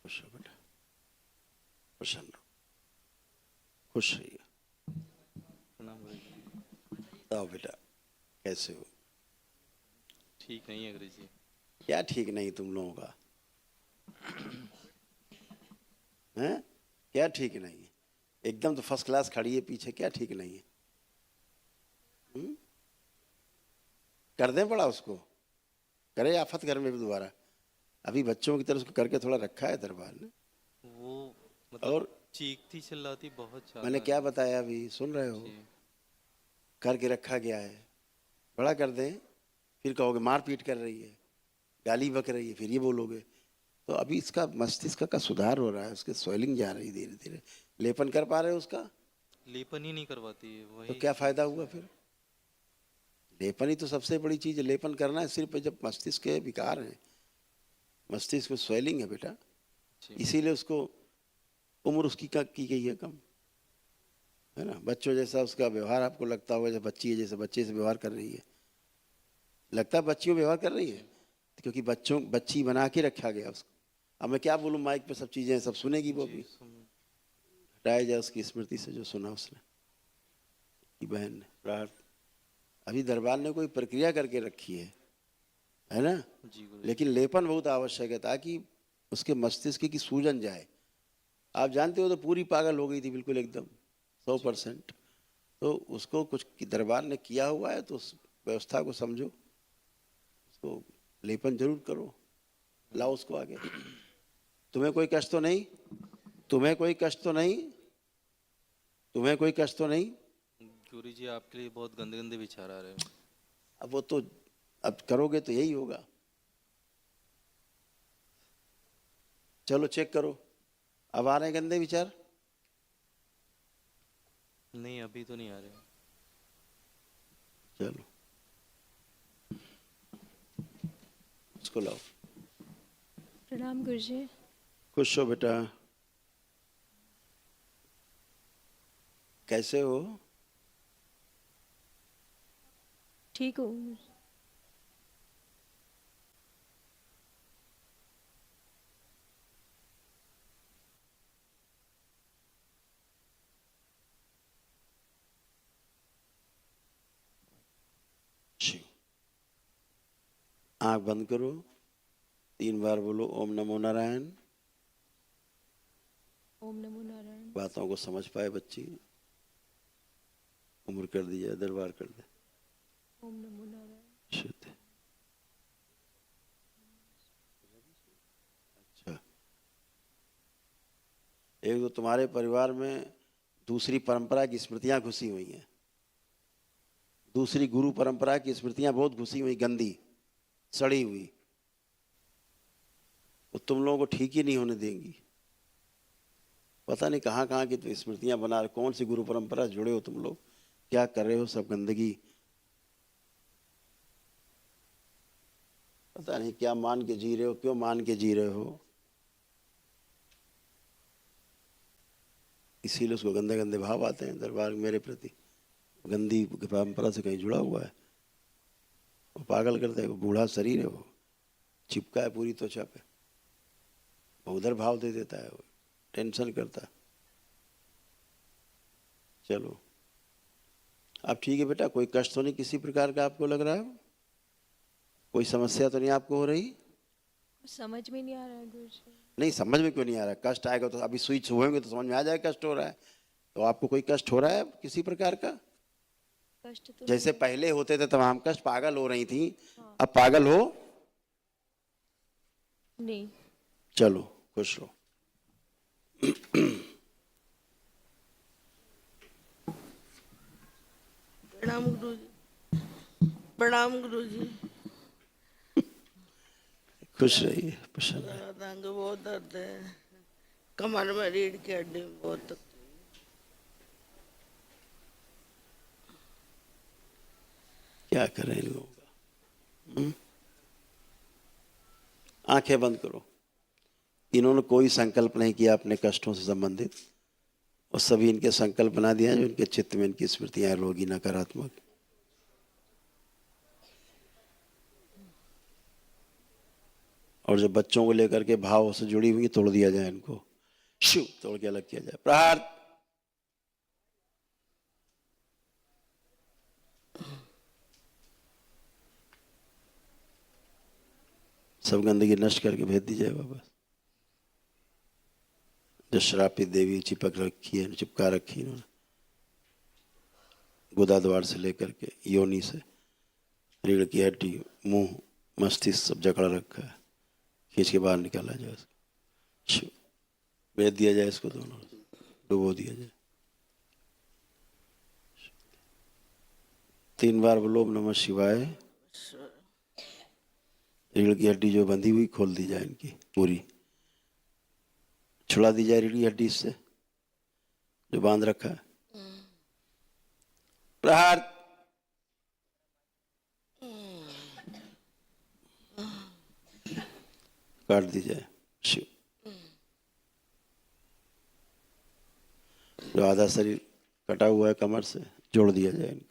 खुश हो बेटा, प्रसन्न हो, खुश रहिए। प्रणाम गुरुजी। बताओ बेटा, कैसे हो? ठीक नहीं है गुरुजी। क्या ठीक नहीं तुम लोगों का? हैं? क्या ठीक नहीं है? एकदम तो फर्स्ट क्लास खड़ी है पीछे, क्या ठीक नहीं है? हुँ? कर दें बड़ा उसको, करे आफत घर में भी दोबारा। अभी बच्चों की तरह उसको करके थोड़ा रखा है दरबार ने। वो मतलब और चीखती चिल्लाती बहुत मैंने ज्यादा क्या है। बताया अभी, सुन रहे हो? जी करके रखा गया है, बड़ा कर दें, फिर कहोगे मार पीट कर रही है, गाली बक रही है, फिर ये बोलोगे। तो अभी इसका मस्तिष्क का सुधार हो रहा है, उसके स्वेलिंग जा रही धीरे धीरे। लेपन कर पा रहे हो उसका? लेपन ही नहीं करवाती है तो वही क्या फायदा हुआ समस्या है। फिर? लेपन ही तो सबसे बड़ी चीज है। लेपन करना है सिर्फ जब मस्तिष्क के विकार हैं, मस्तिष्क में स्वेलिंग है बेटा, जी इसीलिए उसको उम्र उसकी का की गई है कम, है ना। बच्चों जैसा उसका व्यवहार आपको लगता होगा, जैसे बच्ची है जैसे बच्चे से व्यवहार कर रही है, लगता है बच्चियों व्यवहार कर रही है, जी क्योंकि बच्चों बच्ची बना के रखा गया उसको। अब मैं क्या बोलूँ, माइक पे सब चीजें सब सुनेगी वो जी भी। हटाया जाए उसकी स्मृति से जो सुना उसने कि बहन ने प्रार्थ, अभी दरबार ने कोई प्रक्रिया करके रखी है ना। जी गुरुजी। लेकिन लेपन बहुत आवश्यक है ताकि उसके मस्तिष्क की सूजन जाए। आप जानते हो तो पूरी पागल हो गई थी बिल्कुल एकदम, सौ जी परसेंट तो उसको कुछ दरबार ने किया हुआ है, तो उस व्यवस्था को समझो, उसको लेपन जरूर करो, लाओ उसको आगे। तुम्हें कोई कष्ट तो नहीं? तुम्हें कोई कष्ट तो नहीं? तुम्हें कोई कष्ट तो नहीं? गुरुजी आपके लिए बहुत गंदे गंदे विचार आ रहे हैं। अब वो तो, अब करोगे तो यही होगा। चलो चेक करो, अब आ रहे हैं गंदे विचार? नहीं अभी तो नहीं आ रहे। चलो उसको लाओ। प्रणाम गुरुजी। खुश हो बेटा, कैसे हो? ठीक हूँ गुरुजी। शिव, आंख बंद करो, 3 बार बोलो ओम नमो नारायण। ओम नमो नारायण। बातों को समझ पाए बच्ची, उम्र कर दी जाए, दरबार कर दे। ओम नमो नारायण। शुद्ध। अच्छा, एक तो तुम्हारे परिवार में दूसरी परंपरा की स्मृतियां घुसी हुई हैं, दूसरी गुरु परंपरा की स्मृतियां बहुत घुसी हुई, गंदी सड़ी हुई, वो तुम लोगों को ठीक ही नहीं होने देंगी। पता नहीं कहाँ कहाँ की तो स्मृतियां बना रहे, कौन सी गुरु परंपरा से जुड़े हो तुम लोग, क्या कर रहे हो, सब गंदगी पता नहीं क्या मान के जी रहे हो, क्यों मान के जी रहे हो, इसीलिए उसको गंदे गंदे भाव आते हैं दरबार मेरे प्रति। गंदी परंपरा से कहीं जुड़ा हुआ है, वो पागल करता है, वो बूढ़ा शरीर है, वो चिपका है पूरी त्वचा पे, वो उधर भाव दे देता है, वो टेंशन करता है। चलो अब ठीक है बेटा, कोई कष्ट तो नहीं किसी प्रकार का आपको लग रहा है? कोई समस्या तो नहीं आपको हो रही? समझ में नहीं आ रहा है गुरुजी। नहीं समझ में क्यों नहीं आ रहा? कष्ट आएगा तो अभी सुई छुएंगे तो समझ में आ जाएगा कष्ट हो रहा है। तो आपको कोई कष्ट हो रहा है किसी प्रकार का? कष्ट तो नहीं जैसे है। पहले होते थे तमाम कष्ट, पागल हो रही थी, हाँ। अब पागल हो? नहीं। चलो खुश रहो। प्रणाम गुरुजी। प्रणाम गुरुजी। खुश रहिए, प्रसन्न रहिए। रात अंग बहुत दर्द है, कमर में रीढ़ की हड्डी में बहुत तकलीफ। क्या करें इन लोगों का? आंखें बंद करो। इन्होंने कोई संकल्प नहीं किया अपने कष्टों से संबंधित, और सभी इनके संकल्प बना दिया जो इनके चित्त में इनकी स्मृतियां रोगी नकारात्मक। और जब बच्चों को लेकर के भाव से जुड़ी हुई तोड़ दिया जाए, इनको शिव तोड़ के अलग किया जाए। प्रहार। सब गंदगी नष्ट करके भेज दी जाए वापस। जो श्रापित देवी चिपक रखी है, चिपका रखी इन्होंने, गुदा द्वार से लेकर के योनि से, रीढ़ की हड्डी, मुंह, मस्तिष्क सब जकड़ रखा है, खींच के बाहर निकाला जाए इसको, भेज दिया जाए इसको, दोनों डुबो दिया जाए। 3 बार बोलो ओम नमः शिवाय। रीढ़ की हड्डी जो बंधी हुई खोल दी जाए, इनकी पूरी छुड़ा दी जाए रीढ़ की हड्डी से जो बांध रखा है। प्रहार। काट दी जाए शिव। जो आधा शरीर कटा हुआ है कमर से, जोड़ दिया जाए इनका।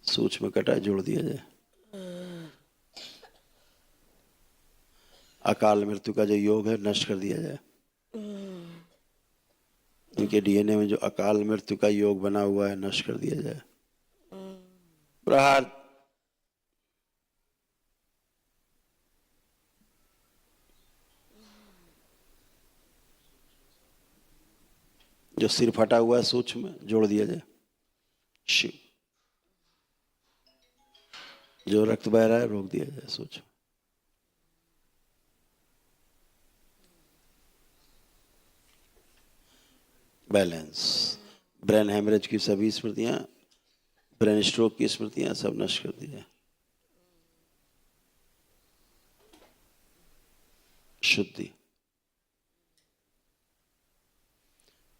सूक्ष्म कटा जोड़ दिया जाए। अकाल मृत्यु का जो योग है नष्ट कर दिया जाए। इनके डीएनए में जो अकाल मृत्यु का योग बना हुआ है नष्ट कर दिया जाए। प्रहार। जो सिर फटा हुआ है सूक्ष्म जोड़ दिया जाए शिव। जो रक्त बह रहा है रोक दिया जाए सूक्ष्म। बैलेंस। ब्रेन हेमरेज की सभी स्मृतियां, ब्रेन स्ट्रोक की स्मृतियां सब नष्ट कर दी जाए। शुद्धि।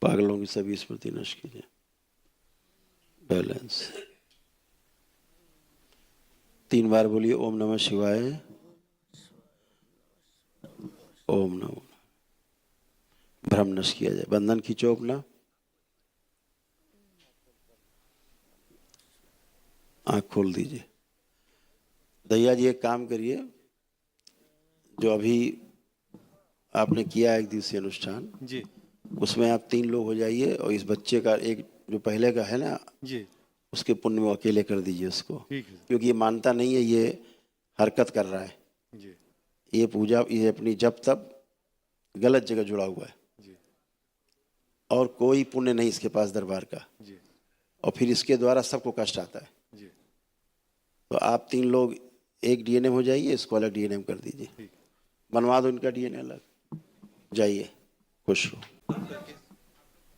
पागलों की सभी स्मृति नष्ट की जाए। बैलेंस। 3 बार बोलिए ओम नमः शिवाय। ओम नमः। भ्रम नष्ट किया जाए। बंधन खींचो अपना। आंख खोल दीजिए। दैया जी एक काम करिए, जो अभी आपने किया 1 दिवसीय अनुष्ठान जी उसमें आप 3 लोग हो जाइए और इस बच्चे का एक जो पहले का है ना जी उसके पुण्य में अकेले कर दीजिए उसको, ठीक है क्योंकि ये मानता नहीं है, ये हरकत कर रहा है। जी ये पूजा ये अपनी जब तब गलत जगह जुड़ा हुआ है जी और कोई पुण्य नहीं इसके पास दरबार का, जी और फिर इसके द्वारा सबको कष्ट आता है। जी तो आप 3 लोग एक डीएनए हो जाइए, इसको अलग डीएनए कर दीजिए, ठीक। बनवा दो इनका डीएनए अलग। जाइए, खुश हो।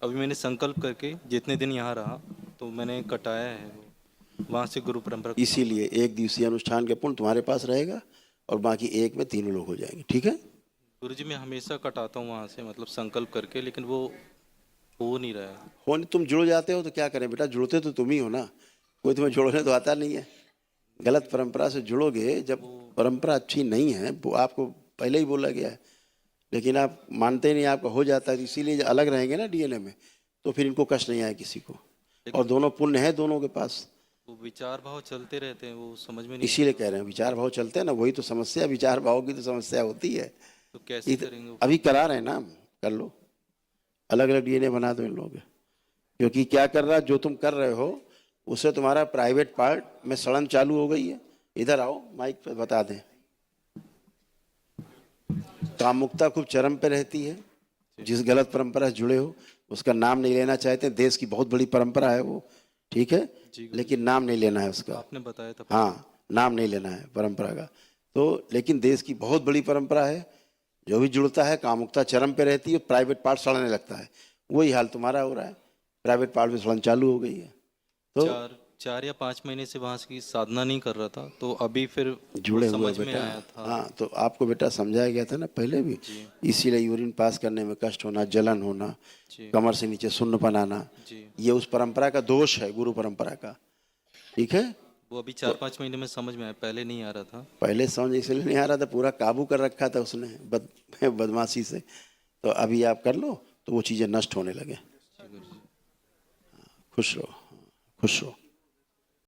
अभी मैंने संकल्प करके जितने दिन यहाँ रहा तो मैंने कटाया है वो, वहाँ से गुरु परंपरा इसीलिए 1 दिवसीय अनुष्ठान के पुण्य तुम्हारे पास रहेगा और बाकी एक में 3 लोग हो जाएंगे, ठीक है। गुरु जी मैं हमेशा कटाता हूँ वहाँ से, मतलब संकल्प करके, लेकिन वो हो नहीं रहा है। हो नहीं, तुम जुड़ जाते हो तो क्या करें बेटा, जुड़ते तो तुम ही हो ना, कोई तुम्हें जोड़ने तो आता नहीं है। गलत परंपरा से जुड़ोगे, जब परंपरा अच्छी नहीं है, वो आपको पहले ही बोला गया है, लेकिन आप मानते नहीं, आपका हो जाता है। इसीलिए अलग रहेंगे ना डीएनए में, तो फिर इनको कष्ट नहीं आए किसी को, और दोनों पुण्य है दोनों के पास। वो विचार भाव चलते रहते हैं, वो समझ में नहीं इसीलिए कह रहे हैं विचार भाव चलते हैं ना, वही तो समस्या, विचार भाव की तो समस्या होती है। तो कैसे करेंगे वो? अभी करा रहे हैं ना, कर लो, अलग अलग डीएनए बना दो इन लोगों के। क्योंकि क्या कर रहा है, जो तुम कर रहे हो उससे तुम्हारा प्राइवेट पार्ट में सड़न चालू हो गई है। इधर आओ, माइक पे बता दें। कामुकता खूब चरम पे रहती है। जिस गलत परंपरा से जुड़े हो उसका नाम नहीं लेना चाहते। देश की बहुत बड़ी परंपरा है वो, ठीक है, लेकिन नाम नहीं लेना है उसका। आपने बताया था। हाँ, नाम नहीं लेना है परंपरा का तो, लेकिन देश की बहुत बड़ी परंपरा है। जो भी जुड़ता है कामुकता चरम पे रहती है, प्राइवेट पार्ट सड़ने लगता है। वही हाल तुम्हारा हो रहा है, प्राइवेट पार्ट में सड़न चालू हो गई है। तो 4 या 5 महीने से वहाँ की साधना नहीं कर रहा था, तो अभी फिर जुड़े हुए समझ में बेटा। आया था। हाँ, तो आपको बेटा समझाया गया था ना पहले भी, इसीलिए यूरिन पास करने में कष्ट होना, जलन होना, कमर से नीचे सुन्नपन आना, ये उस परंपरा का दोष है, गुरु परंपरा का, ठीक है। वो अभी 4-5 महीने में समझ में आया, पहले नहीं आ रहा था। पहले समझ इसलिए नहीं आ रहा था, पूरा काबू कर रखा था उसने बदमाशी से। तो अभी आप कर लो तो वो चीज़ें नष्ट होने लगे। खुश रहो, खुश रहो।